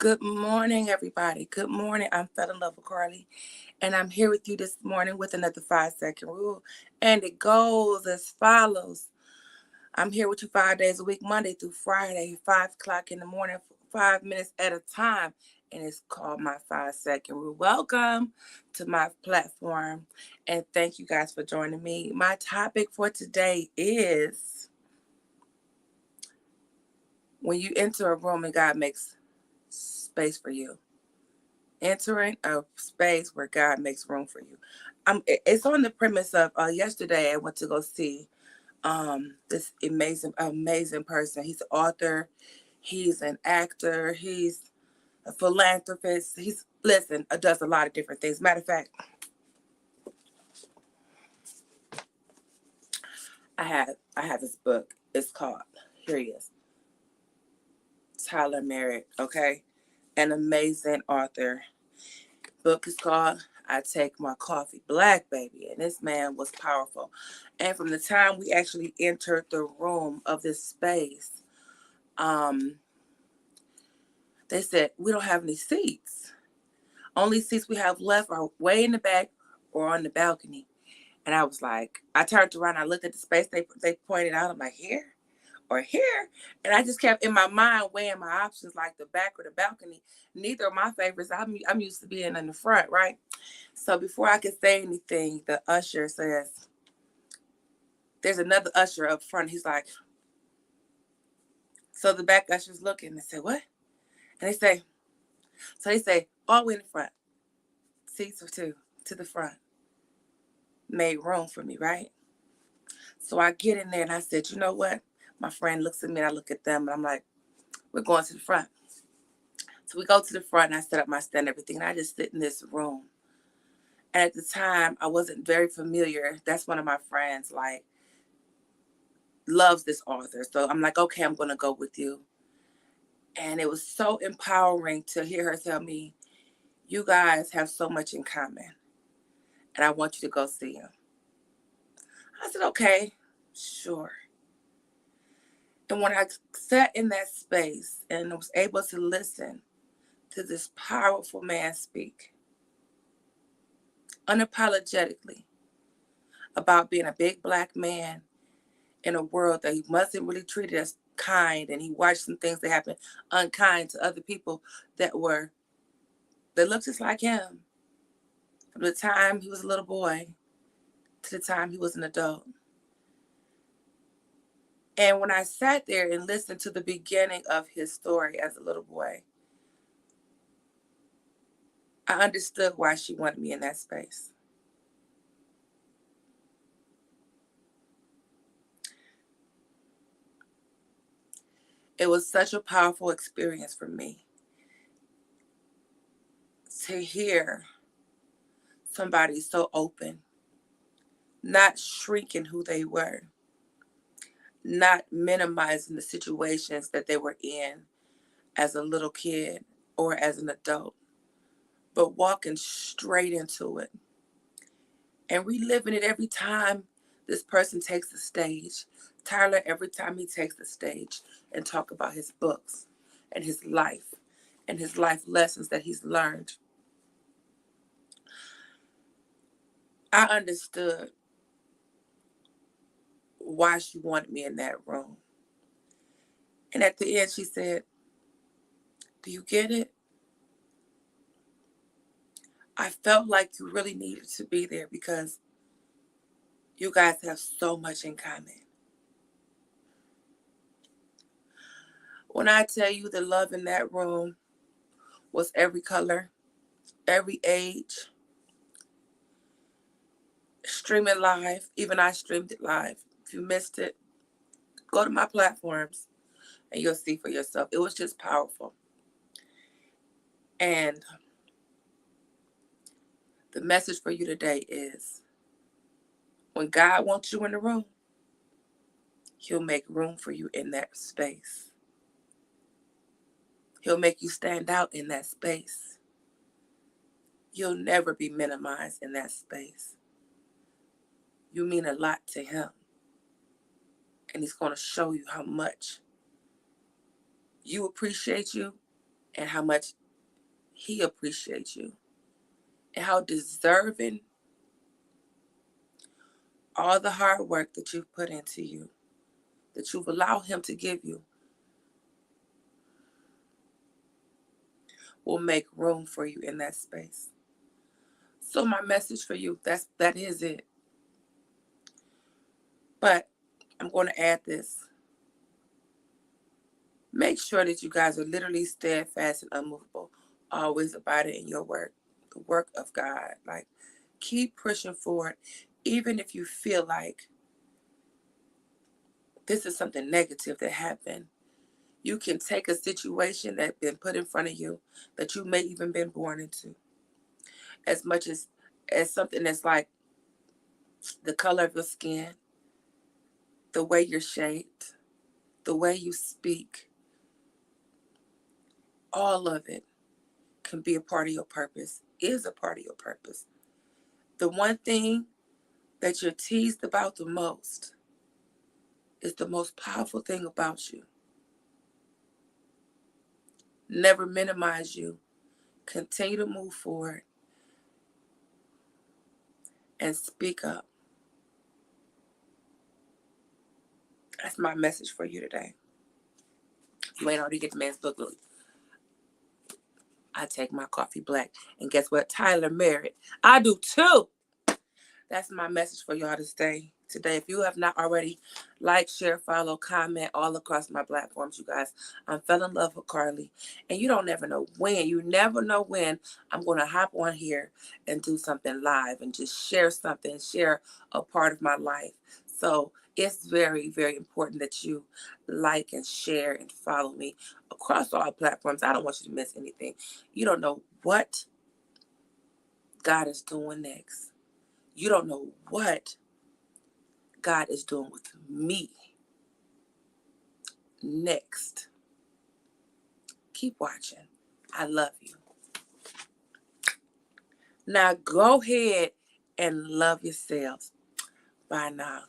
Good morning, everybody. Good morning. I'm Fell in Love with Carly, and I'm here with you this morning with another 5 second rule. And it goes as follows. I'm here with you 5 days a week, Monday through Friday, 5 o'clock in the morning, 5 minutes at a time. And it's called my 5 second rule. Welcome to my platform, and thank you guys for joining me. My topic for today is when you enter a room and God makes space for you. Entering a space where God makes room for you. It's on the premise of yesterday I went to go see this amazing person. He's an author, he's an actor, he's a philanthropist. Does a lot of different things. Matter of fact, I have this book. It's called, here he is, Tyler Merritt. Okay, an amazing author. Book is called I Take My Coffee Black, baby. And this man was powerful. And from the time we actually entered the room of this space, um, they said, we don't have any seats. Only seats we have left are way in the back or on the balcony. And I was like, I turned around, I looked at the space they pointed out. I'm like, here or here? And I just kept in my mind weighing my options, like the back or the balcony. Neither are my favorites. I'm used to being in the front, right? So before I could say anything, the usher says, there's another usher up front. He's like, so the back usher's looking and say, what? And they say, all the way in the front, seats or two to the front, made room for me, right? So I get in there and I said, you know what? My friend looks at me and I look at them and I'm like, we're going to the front. So we go to the front and I set up my stand and everything. And I just sit in this room. And at the time, I wasn't very familiar. That's one of my friends, like, loves this author. So I'm like, okay, I'm going to go with you. And it was so empowering to hear her tell me, you guys have so much in common. And I want you to go see him. I said, okay, sure. And when I sat in that space and was able to listen to this powerful man speak unapologetically about being a big black man in a world that he wasn't really treated as kind, and he watched some things that happened unkind to other people that looked just like him from the time he was a little boy to the time he was an adult. And when I sat there and listened to the beginning of his story as a little boy, I understood why she wanted me in that space. It was such a powerful experience for me to hear somebody so open, not shrinking who they were, not minimizing the situations that they were in as a little kid or as an adult, but walking straight into it and reliving it every time this person takes the stage. Tyler, every time he takes the stage and talk about his books and his life lessons that he's learned, I understood why she wanted me in that room. And at the end, she said, do you get it? I felt like you really needed to be there because you guys have so much in common. When I tell you the love in that room was every color, every age, streaming live. Even I streamed it live. If you missed it, go to my platforms and you'll see for yourself. It was just powerful. And the message for you today is when God wants you in the room, he'll make room for you in that space. He'll make you stand out in that space. You'll never be minimized in that space. You mean a lot to him. And he's going to show you how much you appreciate you and how much he appreciates you and how deserving all the hard work that you've put into you, that you've allowed him to give you, will make room for you in that space. So my message for you, that is it. But I'm going to add this. Make sure that you guys are literally steadfast and unmovable, always abiding in your work, the work of God. Like, keep pushing forward, even if you feel like this is something negative that happened. You can take a situation that's been put in front of you, that you may even been born into, as much as something that's like the color of your skin, the way you're shaped, the way you speak. All of it can be a part of your purpose, is a part of your purpose. The one thing that you're teased about the most is the most powerful thing about you. Never minimize you. Continue to move forward and speak up. That's my message for you today. You ain't already get the man's book, look. I take my coffee black. And guess what? Tyler married. I do too. That's my message for y'all to stay today. If you have not already, like, share, follow, comment all across my platforms, you guys. I'm Fell in Love with Carly. And you don't never know when. You never know when I'm going to hop on here and do something live and just share something, share a part of my life. So it's very, very important that you like and share and follow me across all platforms. I don't want you to miss anything. You don't know what God is doing next. You don't know what God is doing with me next. Keep watching. I love you. Now go ahead and love yourselves. Bye now.